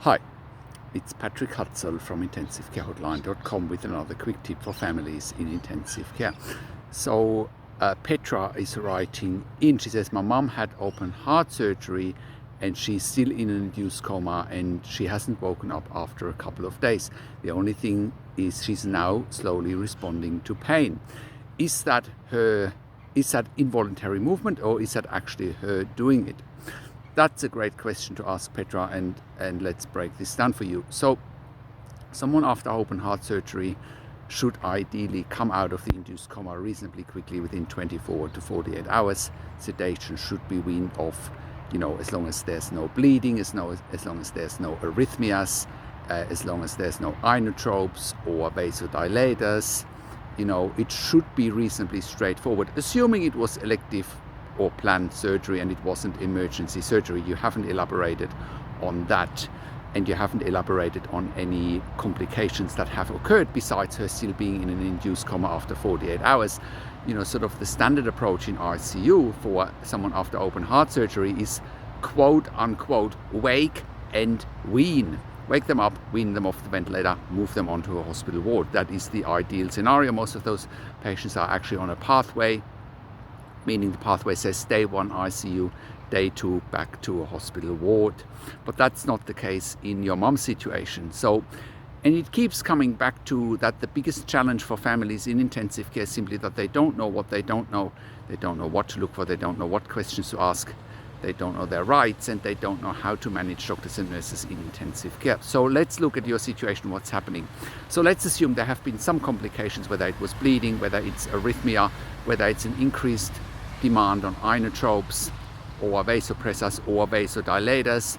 Hi, it's Patrik Hutzel from intensivecarehotline.com with another quick tip for families in intensive care. So Petra is writing in, she says, my mom had open heart surgery and she's still in an induced coma and she hasn't woken up after a couple of days. The only thing is she's now slowly responding to pain. Is that involuntary movement, or is that actually her doing it? That's a great question to ask, Petra, and let's break this down for you. So someone after open heart surgery should ideally come out of the induced coma reasonably quickly, within 24 to 48 hours. Sedation should be weaned off, as long as there's no bleeding, as long as there's no arrhythmias, as long as there's no inotropes or vasodilators. It should be reasonably straightforward, assuming it was elective or planned surgery and it wasn't emergency surgery. You haven't elaborated on that, and you haven't elaborated on any complications that have occurred besides her still being in an induced coma after 48 hours. Sort of the standard approach in ICU for someone after open heart surgery is quote unquote wake and wean. Wake them up, wean them off the ventilator, move them onto a hospital ward. That is the ideal scenario. Most of those patients are actually on a pathway, meaning the pathway says day 1 ICU, day 2 back to a hospital ward. But that's not the case in your mom's situation. And it keeps coming back to that the biggest challenge for families in intensive care is simply that they don't know what they don't know. They don't know what to look for. They don't know what questions to ask. They don't know their rights, and they don't know how to manage doctors and nurses in intensive care. So let's look at your situation, what's happening. So let's assume there have been some complications, whether it was bleeding, whether it's arrhythmia, whether it's an increased demand on inotropes or vasopressors or vasodilators,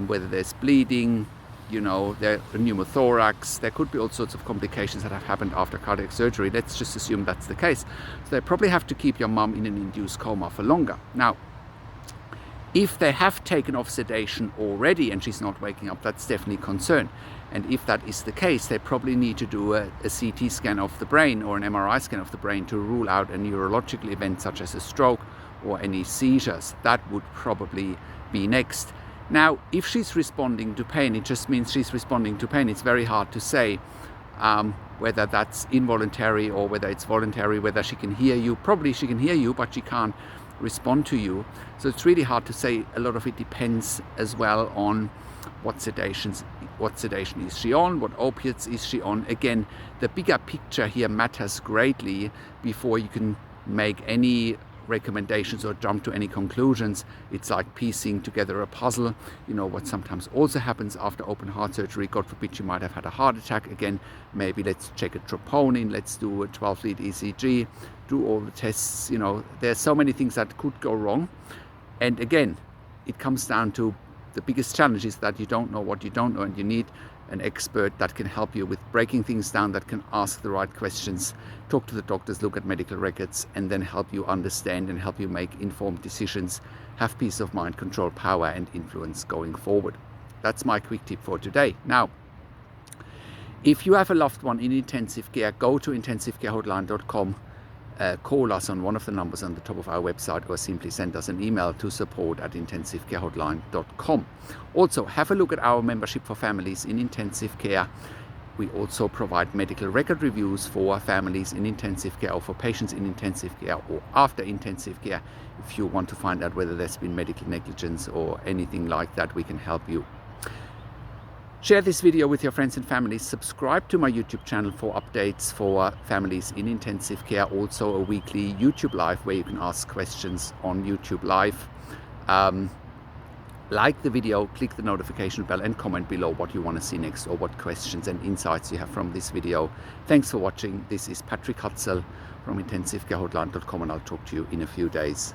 whether there's bleeding, there pneumothorax. There could be all sorts of complications that have happened after cardiac surgery. Let's just assume that's the case. So they probably have to keep your mum in an induced coma for longer. Now, if they have taken off sedation already and she's not waking up, that's definitely a concern. And if that is the case, they probably need to do a CT scan of the brain or an MRI scan of the brain to rule out a neurological event such as a stroke or any seizures. That would probably be next. Now, if she's responding to pain, it just means she's responding to pain. It's very hard to say whether that's involuntary or whether it's voluntary, whether she can hear you. Probably she can hear you, but she can't respond to you. So it's really hard to say. A lot of it depends as well on what sedation is she on, what opiates is she on. Again, the bigger picture here matters greatly before you can make any recommendations or jump to any conclusions. It's like piecing together a puzzle. What sometimes also happens after open heart surgery, God forbid you might have had a heart attack again, maybe let's check a troponin, let's do a 12-lead ECG, do all the tests. There's so many things that could go wrong. And again, it comes down to the biggest challenge is that you don't know what you don't know, and you need an expert that can help you with breaking things down, that can ask the right questions, talk to the doctors, look at medical records, and then help you understand and help you make informed decisions, have peace of mind, control, power, and influence going forward. That's my quick tip for today. Now, if you have a loved one in intensive care, go to intensivecarehotline.com. Call us on one of the numbers on the top of our website, or simply send us an email to support@intensivecarehotline.com. Also, have a look at our membership for families in intensive care. We also provide medical record reviews for families in intensive care, or for patients in intensive care or after intensive care. If you want to find out whether there's been medical negligence or anything like that, we can help you. Share this video with your friends and families. Subscribe to my YouTube channel for updates for families in intensive care. Also a weekly YouTube live where you can ask questions on YouTube live. Like the video, click the notification bell, and comment below what you want to see next or what questions and insights you have from this video. Thanks for watching. This is Patrik Hutzel from intensivecarehotline.com, and I'll talk to you in a few days.